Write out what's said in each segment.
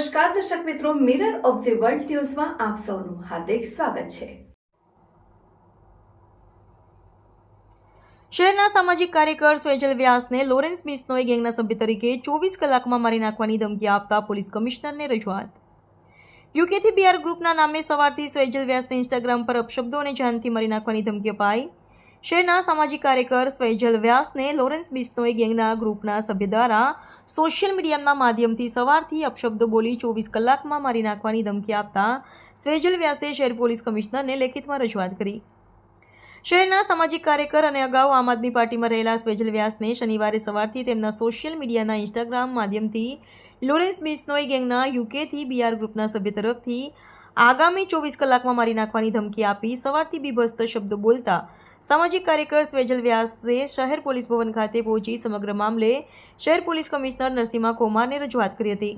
નમસ્કાર દર્શક મિત્રો, મિરર ઓફ ધ વર્લ્ડ ન્યૂઝમાં આપ સૌનું હાર્દિક સ્વાગત છે। શહેરના સામાજિક કાર્યકર સ્વેજલ વ્યાસને લોરેન્સ બિશ્નોઈ ગેંગના સભ્ય તરીકે 24 કલાકમાં મારી નાખવાની ધમકી આપતા પોલીસ કમિશનરને રજૂઆત। યુકેથી બીઆર ગ્રુપના નામે સવારથી સ્વેજલ વ્યાસને ઇન્સ્ટાગ્રામ પર અપશબ્દો અને જાનથી મારી નાખવાની ધમકી અપાઈ। શહેરના સામાજિક કાર્યકર સ્વેજલ વ્યાસને લોરેન્સ બિશ્નોઈ ગેંગના ગ્રુપના સભ્ય દ્વારા સોશિયલ મીડિયાના માધ્યમથી સવારથી અપશબ્દો બોલી 24 કલાકમાં મારી નાખવાની ધમકી આપતા સ્વેજલ વ્યાસે શહેર પોલીસ કમિશનરને લેખિતમાં રજૂઆત કરી। શહેરના સામાજિક કાર્યકર અને અગાઉ આમ આદમી પાર્ટીમાં રહેલા સ્વેજલ વ્યાસને શનિવારે સવારથી તેમના સોશિયલ મીડિયાના ઇન્સ્ટાગ્રામ માધ્યમથી લોરેન્સ બિશ્નોઈ ગેંગના યુકેથી બીઆર ગ્રુપના સભ્ય તરફથી આગામી 24 કલાકમાં મારી નાખવાની ધમકી આપી સવારથી બીભત્સ શબ્દો બોલતા સામાજિક કાર્યકર સ્વેજલ વ્યાસે શહેર પોલીસ ભવન ખાતે પહોંચી સમગ્ર મામલે શહેર પોલીસ કમિશનર નરસિંહા કુમારને રજૂઆત કરી હતી।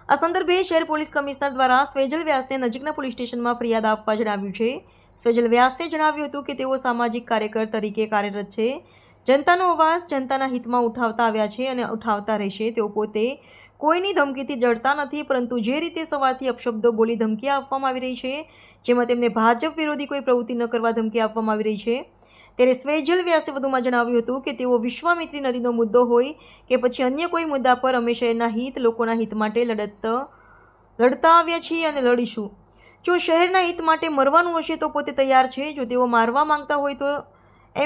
આ સંદર્ભે શહેર પોલીસ કમિશનર દ્વારા સ્વેજલ વ્યાસને નજીકના પોલીસ સ્ટેશનમાં ફરિયાદ આપવા જણાવ્યું છે। સ્વેજલ વ્યાસે જણાવ્યું હતું કે તેઓ સામાજિક કાર્યકર તરીકે કાર્યરત છે, જનતાનો અવાજ જનતાના હિતમાં ઉઠાવતા આવ્યા છે અને ઉઠાવતા રહેશે। તેઓ પોતે કોઈની ધમકીથી ડરતા નથી, પરંતુ જે રીતે સવારથી અપશબ્દો બોલી ધમકી આપવામાં આવી રહી છે, જેમાં તેમને ભાજપ વિરોધી કોઈ પ્રવૃત્તિ ન કરવા ધમકી આપવામાં આવી રહી છે, ત્યારે સ્વેજલ વ્યાસે વધુમાં જણાવ્યું હતું કે તેઓ વિશ્વામિત્રી નદીનો મુદ્દો હોય કે પછી અન્ય કોઈ મુદ્દા પર અમે શહેરના હિત, લોકોના હિત માટે લડતા આવ્યા છીએ અને લડીશું। જો શહેરના હિત માટે મરવાનું હશે તો પોતે તૈયાર છે, જો તેઓ મારવા માંગતા હોય તો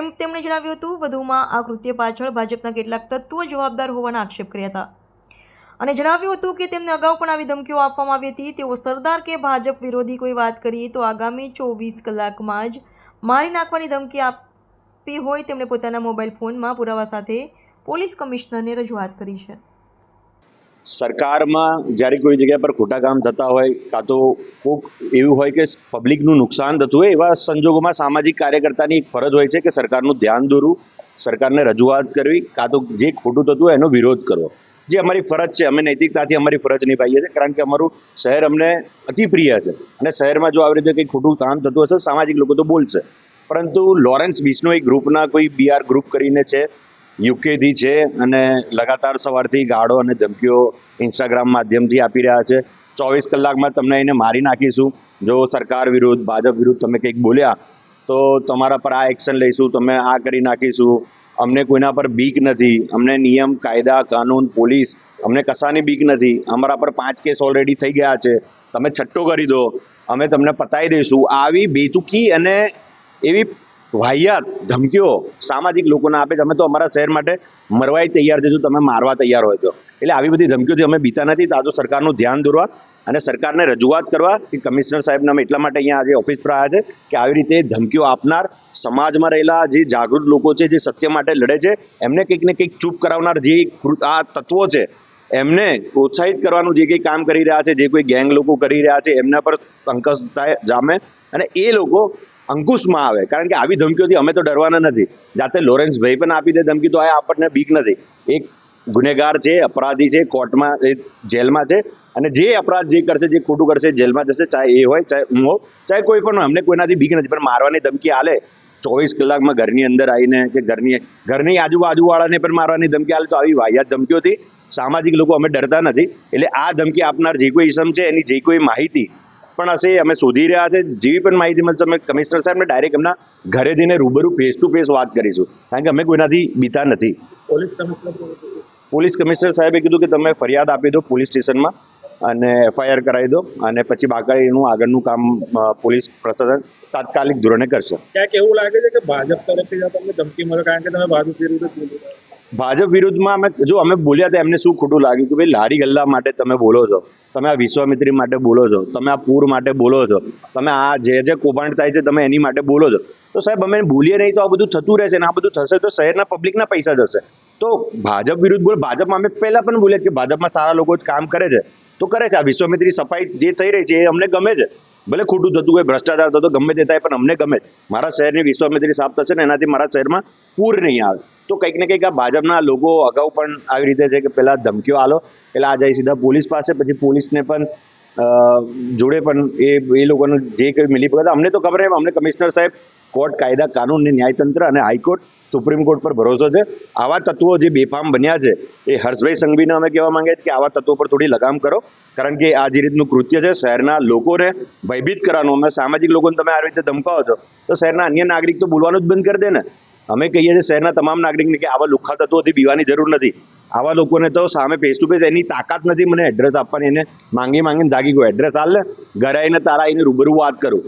એમ તેમણે જણાવ્યું હતું। વધુમાં આ કૃત્ય પાછળ ભાજપના કેટલાક તત્વો જવાબદાર હોવાના આક્ષેપ કર્યા હતા અને જણાવ્યું હતું કે તેમને અગાઉ પણ આવી ધમકીઓ આપવામાં આવી હતી। તેઓ સરદાર કે ભાજપ વિરોધી કોઈ વાત કરીએ તો આગામી 24 કલાકમાં જ મારી નાખવાની ધમકી આપી હોય તેમણે પોતાના મોબાઈલ ફોનમાં પુરાવા સાથે પોલીસ કમિશનરને રજૂઆત કરી છે। સરકારમાં જ્યારે કોઈ જગ્યા પર ખોટા કામ થતા હોય કાં તો કોઈક એવું હોય કે પબ્લિકનું નુકસાન થતું હોય, એવા સંજોગોમાં સામાજિક કાર્યકર્તાની એક ફરજ હોય છે કે સરકારનું ધ્યાન દોરવું, સરકારને રજૂઆત કરવી, કાં તો જે ખોટું થતું હોય એનો વિરોધ કરવો, જે અમારી ફરજ છે। અમે નૈતિકતાથી અમારી ફરજ નિભાવીએ છીએ, કારણ કે અમારું શહેર અમને અતિ પ્રિય છે અને શહેરમાં જો આવી રીતે કંઈ ખોટું કામ થતું હશે સામાજિક લોકો તો બોલશે, પરંતુ લોરેન્સ બિશ્નોઈ ગ્રુપના કોઈ બીઆર ગ્રુપ કરીને છે, યુકેથી છે અને લગાતાર સવારથી ગાળો અને ધમકીઓ ઇન્સ્ટાગ્રામ માધ્યમથી આપી રહ્યા છે। 24 કલાકમાં તમને એને મારી નાખીશું, જો સરકાર વિરુદ્ધ, ભાજપ વિરુદ્ધ તમે કંઈક બોલ્યા તો તમારા પર આ એક્શન લઈશું, તમે આ કરી નાખીશું, અમને કોઈના પર બીક નથી, અમને નિયમ, કાયદા, કાનૂન, પોલીસ, અમને કશાની બીક નથી, અમારા પર 5 કેસ ઓલરેડી થઈ ગયા છે, તમે છટ્ટો કરી દો, અમે તમને પતાવી દઈશું। આવી બેતુકી અને એવી વાહિયાત ધમકીઓ સામાજિક લોકોને આપે છે। અમે તો અમારા શહેર માટે મરવાય તૈયાર છે, જો તમે મારવા તૈયાર હોય તો। એટલે આવી બધી ધમકીઓથી અમે બીતા નથી। તો આ તો સરકારનું ધ્યાન દોરવા અને સરકારને રજૂઆત કરવા કે કમિશનર સાહેબને અમે એટલા માટે અહીંયા આજે ઓફિસ પર આવ્યા છે કે આવી રીતે ધમકીઓ આપનાર સમાજમાં રહેલા જે જાગૃત લોકો છે, જે સત્ય માટે લડે છે, એમને કંઈક ને કંઈક ચૂપ કરાવનાર જે આ તત્વો છે એમને પ્રોત્સાહિત કરવાનું જે કંઈ કામ કરી રહ્યા છે, જે કોઈ ગેંગ લોકો કરી રહ્યા છે, એમના પર અંકુશ જામે અને એ લોકો અંકુશમાં આવે। કારણ કે આવી ધમકીઓથી અમે તો ડરવાના નથી। જાતે લોરેન્સ ભાઈ પણ આપી દે ધમકી તો આ આપણને બીક નથી। એક ગુનેગાર છે, અપરાધી છે, કોર્ટમાં જેલમાં છે અને જે અપરાધ જે કરશે, જે ખોટું કરશે જેલમાં જશે, ચાહે એ હોય, ચાહે હું હોઉં, ચાહે કોઈ પણ હોય, અમને કોઈનાથી બીક નથી। પણ મારવાની ધમકી આલે 24 કલાકમાં ઘરની અંદર આવીને કે ઘરની આજુબાજુવાળાને પણ મારવાની ધમકી આલે, તો આવી વાહિયાત ધમકીઓથી સામાજિક લોકો અમે ડરતા નથી। એટલે આ ધમકી આપનાર જે કોઈ ઇસમ છે એની જે કોઈ માહિતી પણ હશે અમે શોધી રહ્યા છે। જેવી પણ માહિતી મળશે અમે કમિશનર સાહેબને ડાયરેક્ટ એમના ઘરે જઈને રૂબરૂ ફેસ ટુ ફેસ વાત કરીશું, કારણ કે અમે કોઈનાથી બીતા નથી। પોલીસ કમિશનર સાહેબે કીધું કે તમે ફરિયાદ આપી દો પોલીસ સ્ટેશનમાં અને એફઆઈઆર કરાવી દો અને પછી બાકીનું આગળનું કામ પોલીસ પ્રશાસન તાત્કાલિક ધોરણે કરશે। ક્યાંક એવું લાગે છે કે ભાજપ તરફથી તમને ધમકી મળે, કારણ કે તમે ભાજપ વિરુદ્ધ બોલો? ભાજપ વિરુદ્ધમાં અમે બોલ્યા હતા, એમને શું ખોટું લાગ્યું કે ભાઈ લારી ગલ્લા માટે તમે બોલો છો, તમે આ વિશ્વામિત્રી માટે બોલો છો, તમે આ પૂર માટે બોલો છો, તમે આ જે કૌભાંડ થાય છે તમે એની માટે બોલો છો, તો સાહેબ અમે બોલીએ નહીં તો આ બધું થતું રહેશે ને આ બધું થશે તો શહેરના પબ્લિકના પૈસા જશે। તો ભાજપ વિરુદ્ધ બોલ, ભાજપમાં અમે પહેલાં પણ બોલ્યા કે ભાજપમાં સારા લોકો જ કામ કરે છે તો કરે છે। આ વિશ્વામિત્રી સફાઈ જે થઈ રહી છે એ અમને ગમે છે, ભલે ખોટું થતું હોય, ભ્રષ્ટાચાર થતો ગમે તે થાય, પણ અમને ગમે। મારા શહેરની વિશ્વામિત્રી સાફ થશે ને એનાથી મારા શહેરમાં પૂર નહીં આવે। તો કંઈક ને કંઈક આ ભાજપના લોકો અગાઉ પણ આવી રીતે છે કે પહેલાં ધમકીઓ આલો, એટલે આ જાય સીધા પોલીસ પાસે, પછી પોલીસને પણ જોડે પણ એ લોકોનું જે કંઈ મિલી ભગત, અમને તો ખબર છે, અમને કમિશનર સાહેબ કોર્ટ, કાયદા, કાનૂન ને ન્યાયતંત્ર અને હાઈકોર્ટ, સુપ્રીમ કોર્ટ પર ભરોસો છે. આવા તત્વો જે બેફામ બન્યા છે એ હર્ષભાઈ સંઘવીને અમે કહેવા માંગીએ છીએ કે આવા તત્વો પર થોડી લગામ કરો, કારણ કે આ જે રીતનું કૃત્ય છે શહેરના લોકોને ભયભીત કરવાનું. અમે સામાજિક લોકોને તમે આ રીતે ધમકાવો છો તો શહેરના અન્ય નાગરિક તો બોલવાનું જ બંધ કરી દે ને. અમે કહીએ છીએ શહેરના તમામ નાગરિકને કે આવા લુખ્ખા તત્વોથી બીવાની જરૂર નથી. આવા લોકોને તો સામે ફેસ ટુ ફેસ એની તાકાત નથી મને એડ્રેસ આપવાની. એને માંગીને જાગી ગયો એડ્રેસ હાલ ને, ઘરે આવીને તારા આવીને રૂબરૂ વાત કરું.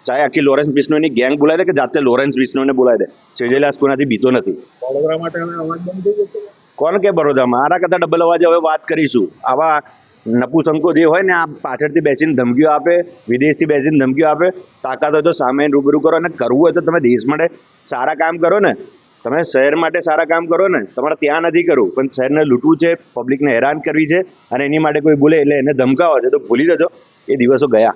ચાહે આખી લોરેન્સ બિશ્નોઈની ગેંગ બોલાવી દે કે જાતે લોરેન્સ બિશ્નોઈને બોલાવી દે. સેજલિયાસ કોનાથી બીતો નથી. વડોદરા માટે હવે અવાજ બંધ થઈ જશે. કોણ કે બરોડામાં આના કરતાં ડબલ અવાજે હવે વાત કરીશું. આવા નપુસંકો જે હોય ને આ પાછળથી બેસીને ધમકીઓ આપે, વિદેશથી બેસીને ધમકીઓ આપે, તાકાત હોય તો સામે રૂબરૂ કરો. અને કરવું હોય તો તમે દેશ માટે સારા કામ કરો ને, તમે શહેર માટે સારા કામ કરો ને. તમારે ત્યાં નથી કરવું, પણ શહેરને લૂંટવું છે, પબ્લિકને હેરાન કરવી છે અને એની માટે કોઈ બોલે એટલે એને ધમકાવો છે તો ભૂલી જજો એ દિવસો ગયા.